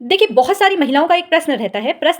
देखिए, बहुत सारी महिलाओं का एक प्रश्न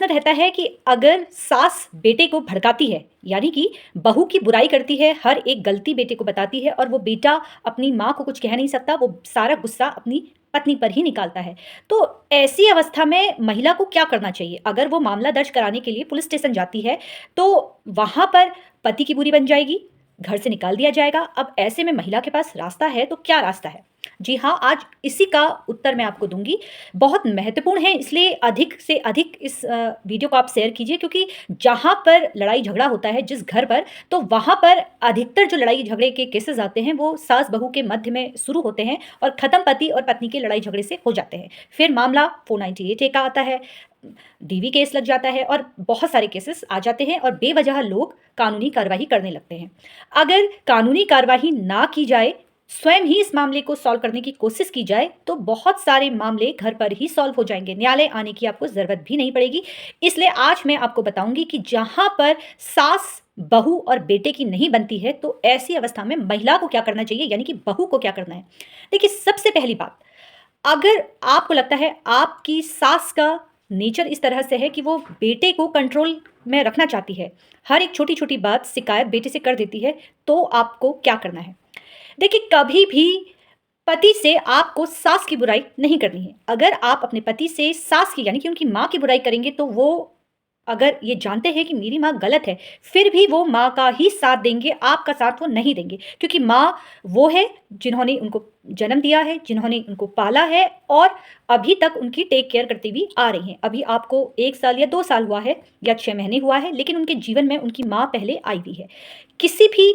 रहता है कि अगर सास बेटे को भड़काती है, यानी कि बहू की बुराई करती है, हर एक गलती बेटे को बताती है और वो बेटा अपनी माँ को कुछ कह नहीं सकता, वो सारा गुस्सा अपनी पत्नी पर ही निकालता है। तो ऐसी अवस्था में महिला को क्या करना चाहिए? अगर वो मामला दर्ज कराने के लिए पुलिस स्टेशन जाती है, तो वहाँ पर पति की बुरी बन जाएगी, घर से निकाल दिया जाएगा। अब ऐसे में महिला के पास रास्ता है, तो क्या रास्ता है? जी हाँ, आज इसी का उत्तर मैं आपको दूँगी। बहुत महत्वपूर्ण है, इसलिए अधिक से अधिक इस वीडियो को आप शेयर कीजिए, क्योंकि जहाँ पर लड़ाई झगड़ा होता है जिस घर पर, तो वहाँ पर अधिकतर जो लड़ाई झगड़े के केसेस आते हैं वो सास बहू के मध्य में शुरू होते हैं और ख़त्म पति और पत्नी के लड़ाई झगड़े से हो जाते हैं। फिर मामला 498 ए का आता है, डीवी केस लग जाता है और बहुत सारे केसेस आ जाते हैं और बेवजह लोग कानूनी कार्रवाई करने लगते हैं। अगर कानूनी कार्रवाई ना की जाए, स्वयं ही इस मामले को सॉल्व करने की कोशिश की जाए, तो बहुत सारे मामले घर पर ही सॉल्व हो जाएंगे, न्यायालय आने की आपको ज़रूरत भी नहीं पड़ेगी। इसलिए आज मैं आपको बताऊंगी कि जहां पर सास बहू और बेटे की नहीं बनती है, तो ऐसी अवस्था में महिला को क्या करना चाहिए, यानी कि बहू को क्या करना है। देखिए, सबसे पहली बात, अगर आपको लगता है आपकी सास का नेचर इस तरह से है कि वो बेटे को कंट्रोल में रखना चाहती है, हर एक छोटी-छोटी बात शिकायत बेटे से कर देती है, तो आपको क्या करना है? देखिए, कभी भी पति से आपको सास की बुराई नहीं करनी है। अगर आप अपने पति से सास की, यानी कि उनकी माँ की बुराई करेंगे, तो वो अगर ये जानते हैं कि मेरी माँ गलत है, फिर भी वो माँ का ही साथ देंगे, आपका साथ वो नहीं देंगे। क्योंकि माँ वो है जिन्होंने उनको जन्म दिया है, जिन्होंने उनको पाला है और अभी तक उनकी टेक केयर करती हुई आ रही हैं। अभी आपको 1 साल या 2 साल हुआ है या 6 महीने हुआ है, लेकिन उनके जीवन में उनकी माँ पहले आई हुई है। किसी भी,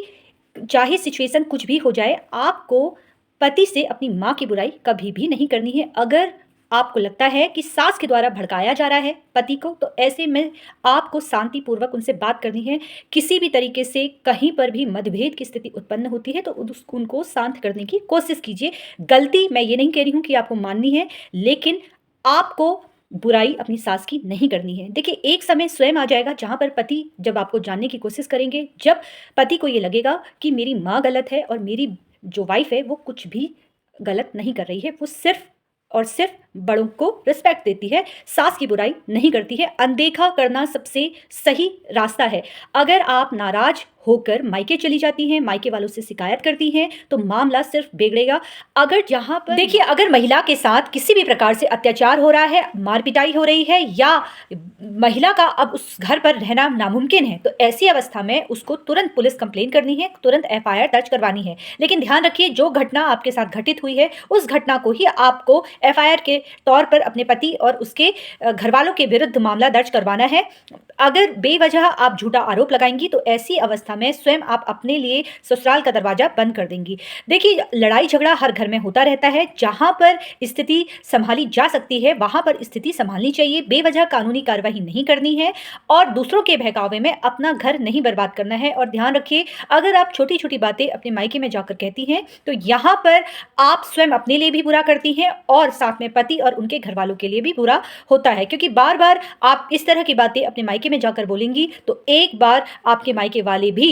चाहे सिचुएशन कुछ भी हो जाए, आपको पति से अपनी माँ की बुराई कभी भी नहीं करनी है। अगर आपको लगता है कि सास के द्वारा भड़काया जा रहा है पति को, तो ऐसे में आपको शांतिपूर्वक उनसे बात करनी है। किसी भी तरीके से कहीं पर भी मतभेद की स्थिति उत्पन्न होती है, तो उनको शांत करने की कोशिश कीजिए। गलती मैं ये नहीं कह रही हूँ कि आपको माननी है, लेकिन आपको बुराई अपनी सास की नहीं करनी है। देखिए, एक समय स्वयं आ जाएगा जहाँ पर पति जब आपको जानने की कोशिश करेंगे, जब पति को ये लगेगा कि मेरी माँ गलत है और मेरी जो वाइफ है वो कुछ भी गलत नहीं कर रही है, वो सिर्फ और सिर्फ बड़ों को रिस्पेक्ट देती है, सास की बुराई नहीं करती है। अनदेखा करना सबसे सही रास्ता है। अगर आप नाराज होकर मायके चली जाती हैं, मायके वालों से शिकायत करती हैं, तो मामला सिर्फ बिगड़ेगा। अगर जहाँ पर देखिए, अगर महिला के साथ किसी भी प्रकार से अत्याचार हो रहा है, मार पिटाई हो रही है या महिला का अब उस घर पर रहना नामुमकिन है, तो ऐसी अवस्था में उसको तुरंत पुलिस कंप्लेन करनी है, तुरंत एफआईआर दर्ज करवानी है। लेकिन ध्यान रखिए, जो घटना आपके साथ घटित हुई है, उस घटना को ही आपको एफआईआर के तौर पर अपने पति और उसके घरवालों के विरुद्ध मामला दर्ज करवाना है। अगर बेवजह आप झूठा आरोप लगाएंगी, तो ऐसी अवस्था में स्वयं आप अपने लिए ससुराल का दरवाजा बंद कर देंगी। देखिए, लड़ाई झगड़ा हर घर में होता रहता है, जहां पर स्थिति संभाली जा सकती है वहां पर स्थिति संभालनी चाहिए। बेवजह कानूनी कार्रवाई नहीं करनी है और दूसरों के बहकावे में अपना घर नहीं बर्बाद करना है। और ध्यान रखिए, अगर आप छोटी छोटी बातें अपने मायके में जाकर कहती हैं, तो यहाँ पर आप स्वयं अपने लिए भी बुरा करती हैं और साथ में पति और उनके घर वालों के लिए भी बुरा होता है। क्योंकि बार बार आप इस तरह की बातें अपने मायके में जाकर बोलेंगी, तो एक बार आपके मायके वाले भी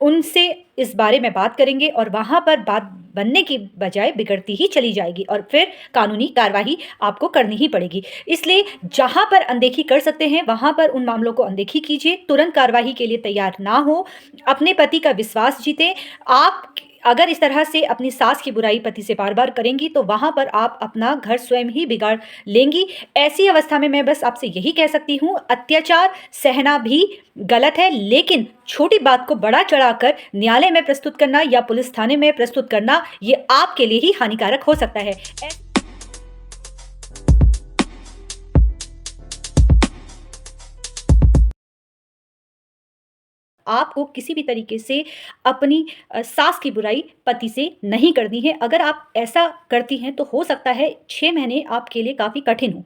उनसे इस बारे में बात करेंगे और वहां पर बात बनने की बजाय बिगड़ती ही चली जाएगी और फिर कानूनी कार्रवाई आपको करनी ही पड़ेगी। इसलिए जहां पर अनदेखी कर सकते हैं, वहां पर उन मामलों को अनदेखी कीजिए। तुरंत कार्रवाई के लिए तैयार ना हो, अपने पति का विश्वास जीतें। आप अगर इस तरह से अपनी सास की बुराई पति से बार बार करेंगी, तो वहां पर आप अपना घर स्वयं ही बिगाड़ लेंगी। ऐसी अवस्था में मैं बस आपसे यही कह सकती हूँ, अत्याचार सहना भी गलत है, लेकिन छोटी बात को बड़ा चढ़ाकर न्यायालय में प्रस्तुत करना या पुलिस थाने में प्रस्तुत करना, ये आपके लिए ही हानिकारक हो सकता है। आपको किसी भी तरीके से अपनी सास की बुराई पति से नहीं करनी है। अगर आप ऐसा करती हैं, तो हो सकता है 6 महीने आपके लिए काफ़ी कठिन हो।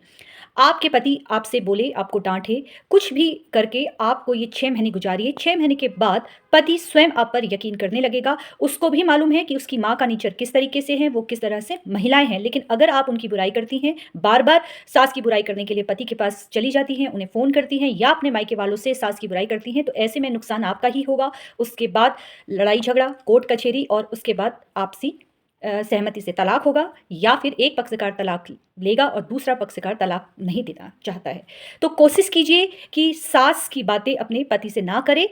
आपके पति आपसे बोले, आपको डाँटे, कुछ भी करके आपको ये 6 महीने गुजारिए। 6 महीने के बाद पति स्वयं आप पर यकीन करने लगेगा। उसको भी मालूम है कि उसकी माँ का नेचर किस तरीके से है, वो किस तरह से महिलाएँ हैं। लेकिन अगर आप उनकी बुराई करती हैं, बार-बार सास की बुराई करने के लिए पति के पास चली जाती हैं, उन्हें फ़ोन करती हैं या अपने मायके वालों से सास की बुराई करती हैं, तो ऐसे में नुकसान आपका ही होगा। उसके बाद लड़ाई झगड़ा, कोर्ट कचहरी और उसके बाद आपसी सहमति से तलाक होगा, या फिर एक पक्षकार तलाक लेगा और दूसरा पक्षकार तलाक नहीं देना चाहता है। तो कोशिश कीजिए कि सास की बातें अपने पति से ना करें।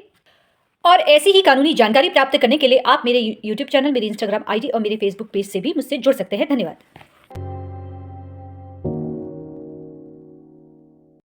और ऐसी ही कानूनी जानकारी प्राप्त करने के लिए आप मेरे यूट्यूब चैनल, मेरे इंस्टाग्राम आईडी और मेरे फेसबुक पेज से भी मुझसे जुड़ सकते हैं। धन्यवाद।